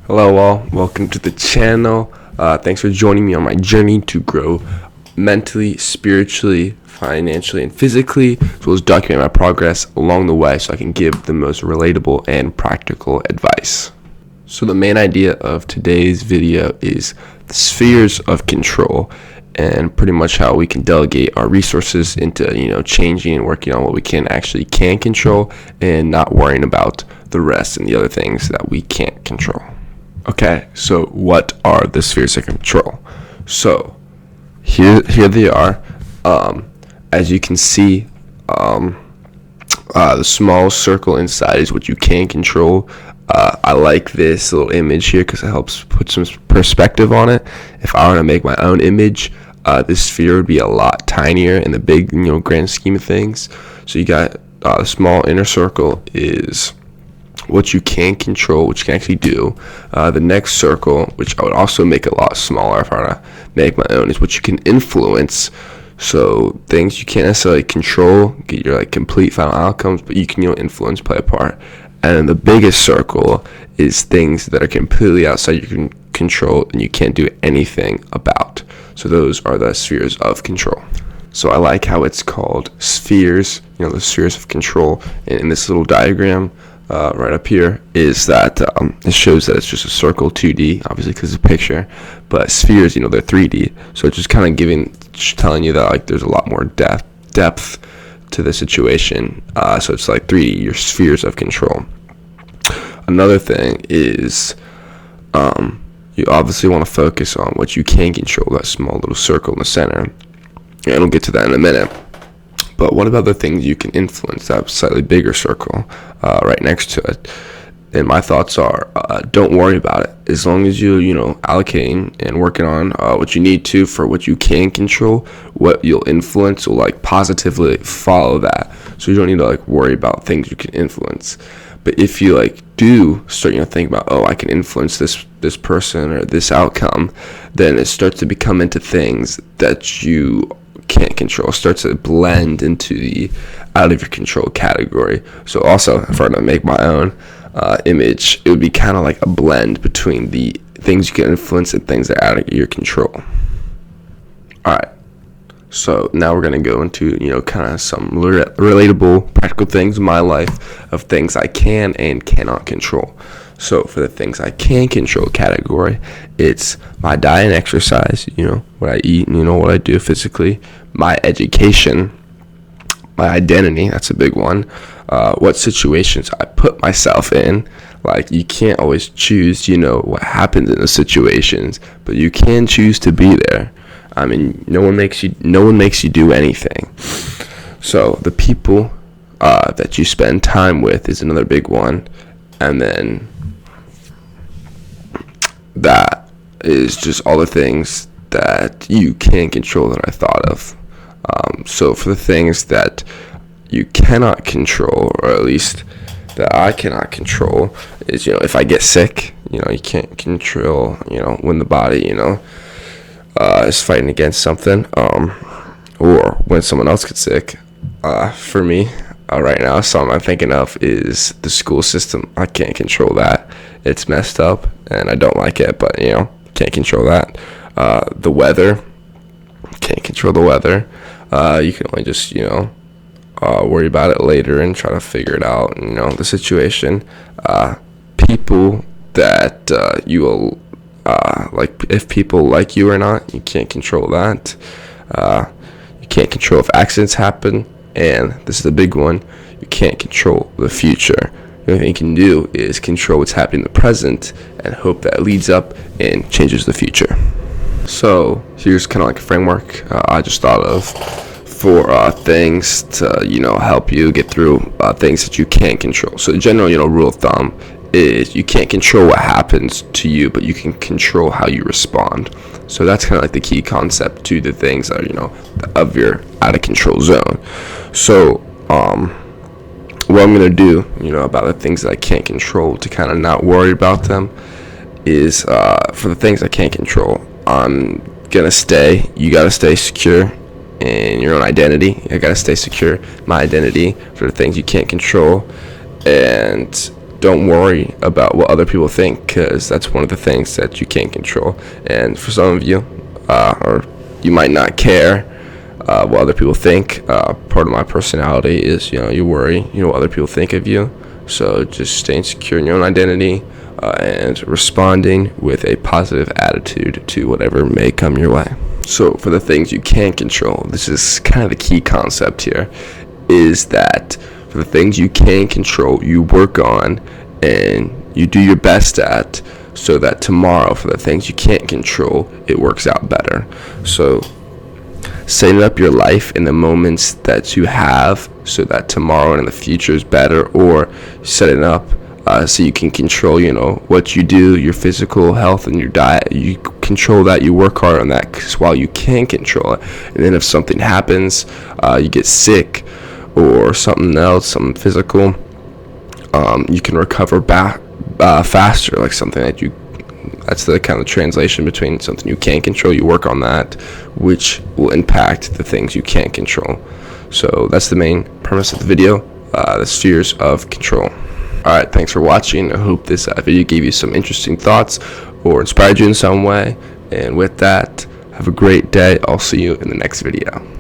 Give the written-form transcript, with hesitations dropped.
Hello all, welcome to the channel. Thanks for joining me on my journey to grow mentally, spiritually, financially, and physically, as well as document my progress along the way so I can give the most relatable and practical advice. So the main idea of today's video is the spheres of control and pretty much how we can delegate our resources into, changing and working on what we can control and not worrying about the rest and the other things that we can't control. Okay, so what are the spheres of control? So here they are. As you can see, the small circle inside is what you can control. I like this little image here because it helps put some perspective on it. If I were to make my own image, this sphere would be a lot tinier in the big, grand scheme of things. So you got the small inner circle is what you can control, which you can actually do. The next circle, which I would also make a lot smaller if I were to make my own, is what you can influence. So things you can't necessarily control, get your complete final outcomes, but you can influence, play a part. And then the biggest circle is things that are completely outside your control and you can't do anything about. So those are the spheres of control. So I like how it's called spheres, the spheres of control. And in this little diagram, right up here is that it shows that it's just a circle 2D, obviously because it's a picture, but spheres, they're 3D. So it's just kind of telling you that there's a lot more depth to the situation. So it's like 3D, your spheres of control. Another thing is you obviously want to focus on what you can control, that small little circle in the center. And we'll get to that in a minute. But what about the things you can influence, that slightly bigger circle right next to it? And my thoughts are, don't worry about it. As long as you, allocating and working on what you need to for what you can control, what you'll influence will positively follow that. So you don't need to worry about things you can influence. But if you do start, think about, I can influence this person or this outcome, then it starts to become into things that you can't control, starts to blend into the out of your control category. So also, if I were to make my own image, it would be kind of like a blend between the things you can influence and things that are out of your control. Alright, so now we're going to go into kind of some relatable practical things in my life of things I can and cannot control. So for the things I can control category, it's my diet and exercise, what I eat and what I do physically, my education, my identity, that's a big one, what situations I put myself in. You can't always choose, what happens in the situations, but you can choose to be there. I mean, no one makes you do anything. So the people that you spend time with is another big one. And then that is just all the things that you can control that I thought of. So for the things that you cannot control, or at least that I cannot control, is if I get sick, you can't control when the body is fighting against something, or when someone else gets sick. For me right now, something I'm thinking of is the school system. I can't control that. It's messed up and I don't like it, but can't control that. The weather, can't control the weather. You can only just worry about it later and try to figure it out, the situation. People that you will if people like you or not, you can't control that. You can't control if accidents happen, and this is the big one, you can't control the future. The only thing you can do is control what's happening in the present and hope that leads up and changes the future. So here's kind of a framework I just thought of for things to help you get through things that you can't control. So the general rule of thumb is you can't control what happens to you, but you can control how you respond. So that's kind of the key concept to the things that are of your out of control zone. So what I'm going to do about the things that I can't control to kind of not worry about them is for the things I can't control, I'm going to you got to stay secure in your own identity. I got to stay secure in my identity for the things you can't control, and don't worry about what other people think, because that's one of the things that you can't control. And for some of you, or you might not care what other people think. Part of my personality is, you worry, what other people think of you. So just staying secure in your own identity, and responding with a positive attitude to whatever may come your way. So for the things you can't control, this is kind of the key concept here, is that for the things you can control, you work on and you do your best at, so that tomorrow for the things you can't control, it works out better. So setting up your life in the moments that you have so that tomorrow and in the future is better, or setting up so you can control, what you do, your physical health and your diet. You control that, you work hard on that, because while you can control it, and then if something happens, you get sick or something else, something physical, you can recover back faster, like something that's the kind of translation between something you can't control, you work on that, which will impact the things you can't control. So that's the main premise of the video, the spheres of control. Alright, thanks for watching. I hope this video gave you some interesting thoughts or inspired you in some way. And with that, have a great day. I'll see you in the next video.